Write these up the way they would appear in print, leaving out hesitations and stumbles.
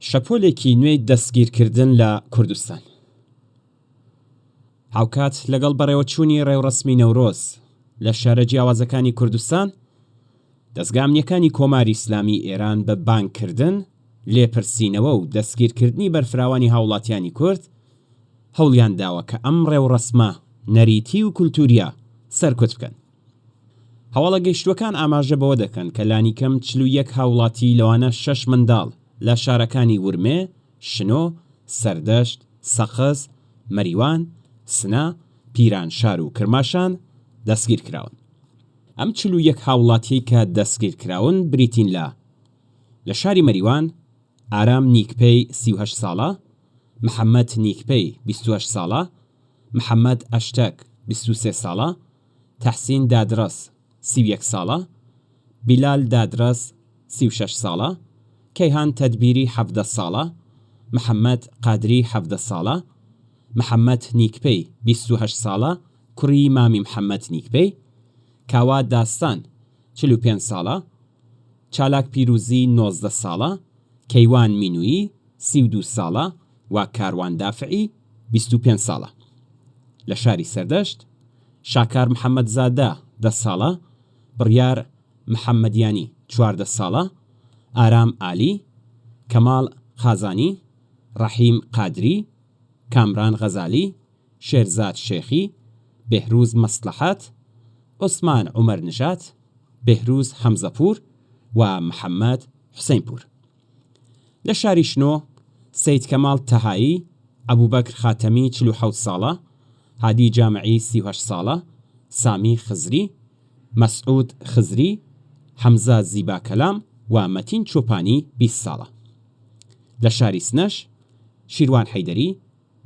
شەپۆلێکی نوێی دەستگیرکردن لە کوردستان. هاوکات لەگەڵ بەڕێوەچوونی ڕێوڕەسمی نەورۆز لە شارە جیاوازەکانی کوردستان، دەستگامنیەکانی کۆماری ئیسلامی ئێران بە بانگکردن، لێپرسینەوە و دەستگیرکردنی بەرفراوانی هاوڵاتیانی کورد هەوڵیان داوە کە ئەم ڕێوڕەسمە نەریتی و کولتوریە سەرکوت بکەن. هەواڵە گەیشتووەکان ئاماژە بەوە دەکەن کە لانیکەم 41 هاوڵاتی لەوانە 6 منداڵ لە شارەکانی ورمێ، شنۆ، سەردەشت، سەقز، مەریوان، سنا، پیرانشار و کرماشان دەستگیر کراون. ئەم 41 هاوڵاتی کە دەستگیر کراون بریتین لە شاری مەریوان ئارام نیکپەی 38 ساڵە، محەممەد نیکپەی 28 ساڵە، محەممەد ئەشتەک 23 ساڵە، تەحسین دادرەس 31 ساڵە، بیلال دادرەس 36 ساڵە، کەیهان تەدبیری 17 ساڵە، محەممەد قادری 17 ساڵە، محەممەد نیکپەی 28 ساڵە، کوڕی مامی محەممەد نیکپەی، کاوا داستان 45 ساڵە، چالاک پیروزی 19 ساڵە، کەیوان مینویی 32 ساڵە و کاروان دافعی 25 ساڵە. لە شاری سەردەشت شاکار محەممەد زادە 10 ساڵە، بڕیار محەممەدیانی 14 ساڵە، ئارام ئالی، کەماڵ خازانی، ڕەحیم قادری، کامران غەزالی، شێرزاد شێخی، بێهروز مەسلەحەت، عوسمان عومەر نژات، بێهروز هەمزەپور و محەممەد حوسێنپور. لە شاری شنۆ سەید کەماڵ تەهایی، ئەبوبەکر خاتەمی 47 ساڵە، هادی جامعی 38 ساڵە، سامی خزری، مەسعود خزری، حەمزە زیبا کەلام و مەتین چۆپانی 20 ساڵە. لە شاری سنەش شیروان حەیدەری،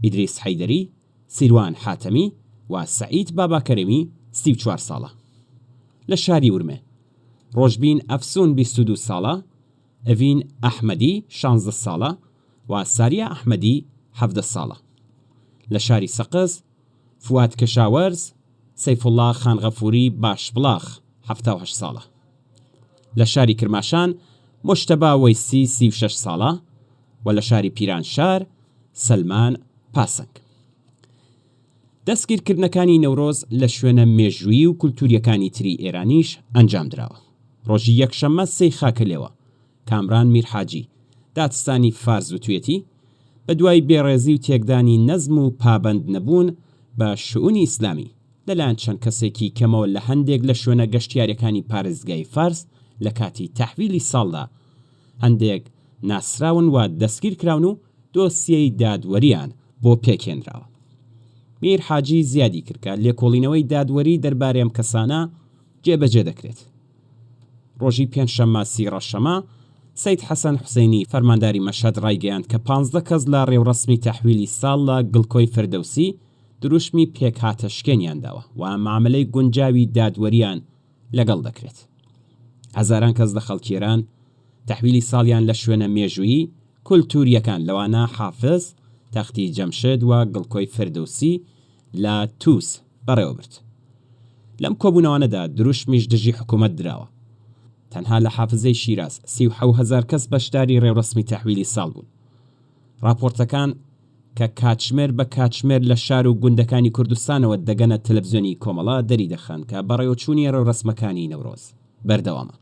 ئیدریس حەیدەری، سیروان حاتەمی و سەعید باباکەرێمی 34 ساڵە. لە شاری ورمێ ڕۆژبین ئەفسون 22 ساڵە، ئەڤین ئەحمەدی 16 ساڵە و ساریە ئەحمەدی 17 ساڵە. لە شاری سەقز فواد کەشاوەرز، سەیفوڵڵا خانغەفوری باشبڵاخ 78 ساڵە. لە شاری کرماشان مشتەبا وەیسی 36 ساڵە و لە شاری پیرانشار سەلمان پاسەنگ. دەستگیرکردنەکانی نەورۆز لە شوێنە مێژوویی و کولتوریەکانی تری ئێرانیش ئەنجام درراوە. ڕۆژی یەکشەممە سەی خاکە لێوە کامران میرحاجی، دادستانی فارز و توێتی، بە دوای بێڕێزی و تێکدانی نەزم و پابند نەبوون بە شئونی ئیسلامی لەلایەن چەند کەسێکی کەمەوە لە هەندێک لە شوێنە گەشتیاریەکانی پارێزگای فارس لە کاتی تەحویلی ساڵدا هەندێک ناسراون و دەستگیر کراون و دۆسیەی دادوەریان بۆ پێکێنراوە. میرحاجی زیادی کردکە لێکۆڵینەوەی دادوەری دەربارەی ئەم کەسانە جێبەجێ دەکرێت. ڕۆژی پێنجشەممە 30 ڕەشەمە سەید حەسەن حوسێنی فەرمانداری مەشهەد ڕایگەیاند کە 15 کەس لە ڕێوڕەسمی تەحویلی ساڵ لە گڵکۆی فردەوسی دروشمی پێکهاتەشکێنیان داوە و مامەلەی گونجاوی دادوەریان لەگەڵ دەکرێت. هەزاران کەس لە خەڵکی ئێران تەحویلی ساڵیان لە شوێنە مێژوویی کولتوریەکان لەوانە حافز، تەختی جەمشێد و گڵکۆی فردەوسی لە تووس بەڕێوە برد. لەم کۆبوونەوانەدا دروشمیش دژی حکوومەت دراوە. تەنها لە حافزەی شیراز 37,000 کەس بەشداری ڕێوڕەسمی تەحویلی ساڵ بوون. راپۆرتەکان کە کاتژمێر بە کاتژمێر لە شار و گوندەکانی کوردستانەوە دەگەنە تەلەڤیزیۆنی کۆمەڵە دەری دەخەن کە بەڕێوەچوونی ڕێوڕەسمەکانی نەورۆز بەردەوامە.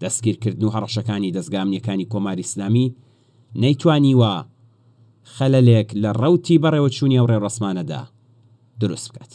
دەستگیرکردن و هەڕەشەکانی دەستگامنیەکانی کۆماری ئیسلامی نەیتوانیوە خەلەلێک لە ڕەوتی بەڕێوەچوونی ئەو ڕێوڕەسمانەدا دروست بکات.